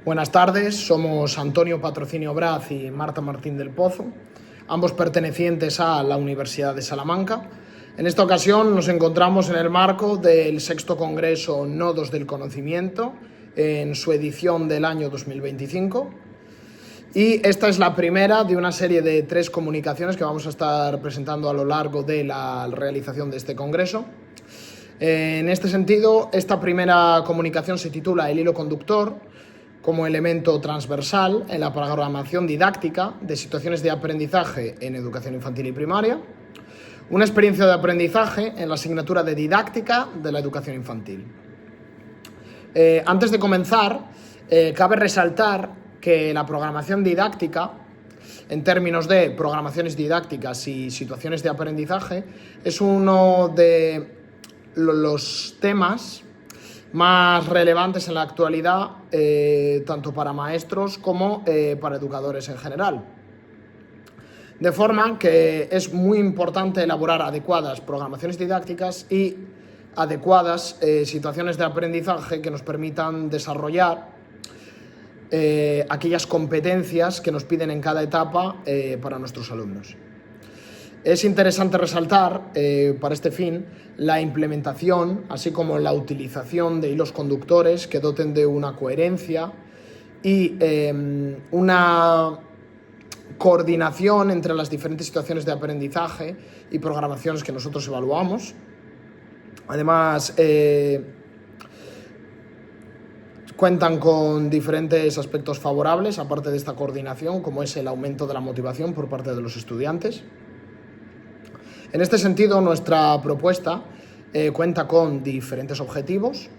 Buenas tardes, somos Antonio Patrocinio Braz y Marta Martín del Pozo, ambos pertenecientes a la Universidad de Salamanca. En esta ocasión nos encontramos en el marco del sexto Congreso Nodos del Conocimiento, en su edición del año 2025. Y esta es la primera de una serie de 3 comunicaciones que vamos a estar presentando a lo largo de la realización de este congreso. En este sentido, esta primera comunicación se titula El hilo conductor como elemento transversal en la programación didáctica de situaciones de aprendizaje en educación infantil y primaria, una experiencia de aprendizaje en la asignatura de didáctica de la educación infantil. Antes de comenzar, cabe resaltar que la programación didáctica, en términos de programaciones didácticas y situaciones de aprendizaje, es uno de los temas más relevantes en la actualidad, tanto para maestros como para educadores en general. De forma que es muy importante elaborar adecuadas programaciones didácticas y adecuadas situaciones de aprendizaje que nos permitan desarrollar aquellas competencias que nos piden en cada etapa para nuestros alumnos. Es interesante resaltar, para este fin, la implementación, así como la utilización de hilos conductores que doten de una coherencia y una coordinación entre las diferentes situaciones de aprendizaje y programaciones que nosotros evaluamos. Además, cuentan con diferentes aspectos favorables, aparte de esta coordinación, como es el aumento de la motivación por parte de los estudiantes. En este sentido, nuestra propuesta cuenta con diferentes objetivos.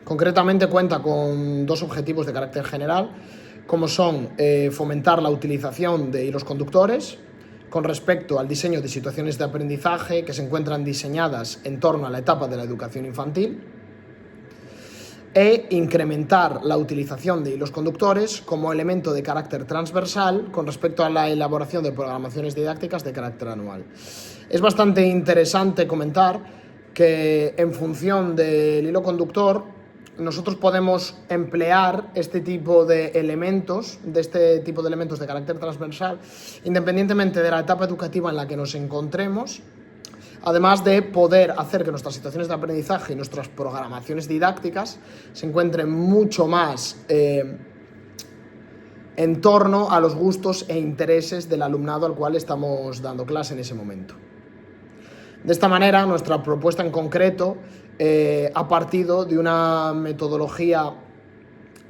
Concretamente cuenta con 2 objetivos de carácter general, como son fomentar la utilización de hilos conductores con respecto al diseño de situaciones de aprendizaje que se encuentran diseñadas en torno a la etapa de la educación infantil, e incrementar la utilización de hilos conductores como elemento de carácter transversal con respecto a la elaboración de programaciones didácticas de carácter anual. Es bastante interesante comentar que en función del hilo conductor nosotros podemos emplear este tipo de elementos, de carácter transversal, independientemente de la etapa educativa en la que nos encontremos, además de poder hacer que nuestras situaciones de aprendizaje y nuestras programaciones didácticas se encuentren mucho más en torno a los gustos e intereses del alumnado al cual estamos dando clase en ese momento. De esta manera, nuestra propuesta en concreto ha partido de una metodología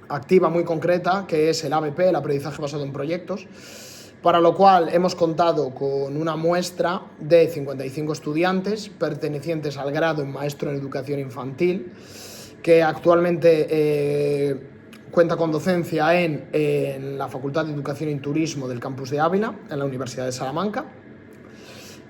activa muy concreta, que es el ABP, el aprendizaje basado en proyectos, para lo cual hemos contado con una muestra de 55 estudiantes pertenecientes al grado en Maestro en Educación Infantil, que actualmente cuenta con docencia en la Facultad de Educación y Turismo del Campus de Ávila, en la Universidad de Salamanca.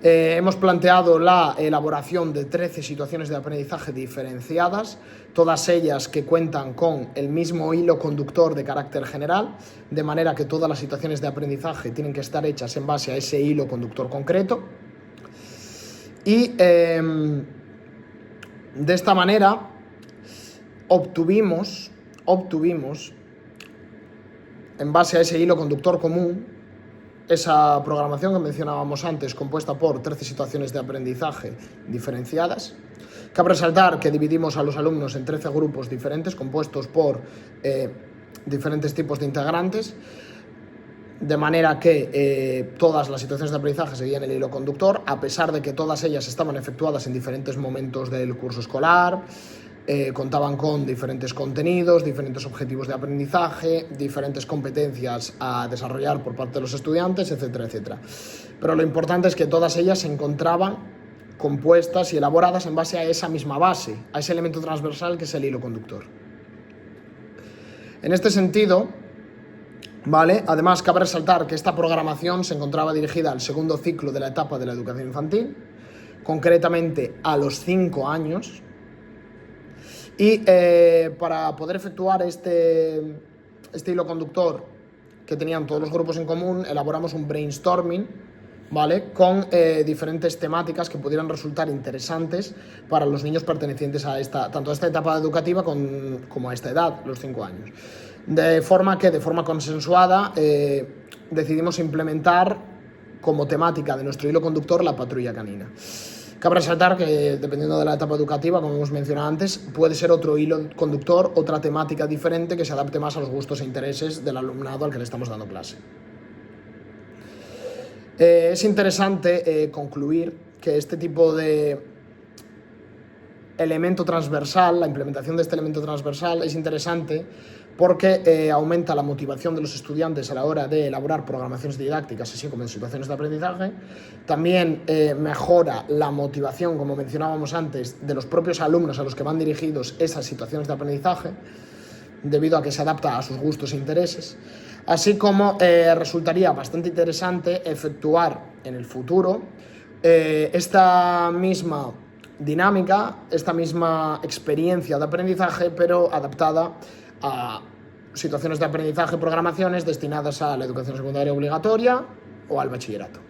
Hemos planteado la elaboración de 13 situaciones de aprendizaje diferenciadas, todas ellas que cuentan con el mismo hilo conductor de carácter general, de manera que todas las situaciones de aprendizaje tienen que estar hechas en base a ese hilo conductor concreto. Y de esta manera obtuvimos, en base a ese hilo conductor común, esa programación que mencionábamos antes, compuesta por 13 situaciones de aprendizaje diferenciadas. Cabe resaltar que dividimos a los alumnos en 13 grupos diferentes, compuestos por diferentes tipos de integrantes, de manera que todas las situaciones de aprendizaje seguían el hilo conductor, a pesar de que todas ellas estaban efectuadas en diferentes momentos del curso escolar. Contaban con diferentes contenidos, diferentes objetivos de aprendizaje, diferentes competencias a desarrollar por parte de los estudiantes, etcétera, etcétera. Pero lo importante es que todas ellas se encontraban compuestas y elaboradas en base a esa misma base, a ese elemento transversal que es el hilo conductor. En este sentido, además cabe resaltar que esta programación se encontraba dirigida al segundo ciclo de la etapa de la educación infantil, concretamente a los 5 años, y para poder efectuar este hilo conductor que tenían todos los grupos en común, elaboramos un brainstorming, con diferentes temáticas que pudieran resultar interesantes para los niños pertenecientes a tanto a esta etapa educativa como a esta edad, los 5 años. De forma que, de forma consensuada, decidimos implementar como temática de nuestro hilo conductor la patrulla canina. Cabe resaltar que, dependiendo de la etapa educativa, como hemos mencionado antes, puede ser otro hilo conductor, otra temática diferente que se adapte más a los gustos e intereses del alumnado al que le estamos dando clase. Es interesante concluir que este tipo de elemento transversal, la implementación de este elemento transversal es interesante porque aumenta la motivación de los estudiantes a la hora de elaborar programaciones didácticas, así como en situaciones de aprendizaje. También mejora la motivación, como mencionábamos antes, de los propios alumnos a los que van dirigidos esas situaciones de aprendizaje, debido a que se adapta a sus gustos e intereses. Así como resultaría bastante interesante efectuar en el futuro esta misma dinámica, esta misma experiencia de aprendizaje, pero adaptada a situaciones de aprendizaje, programaciones destinadas a la educación secundaria obligatoria o al bachillerato.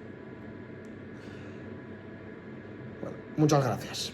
Bueno, muchas gracias.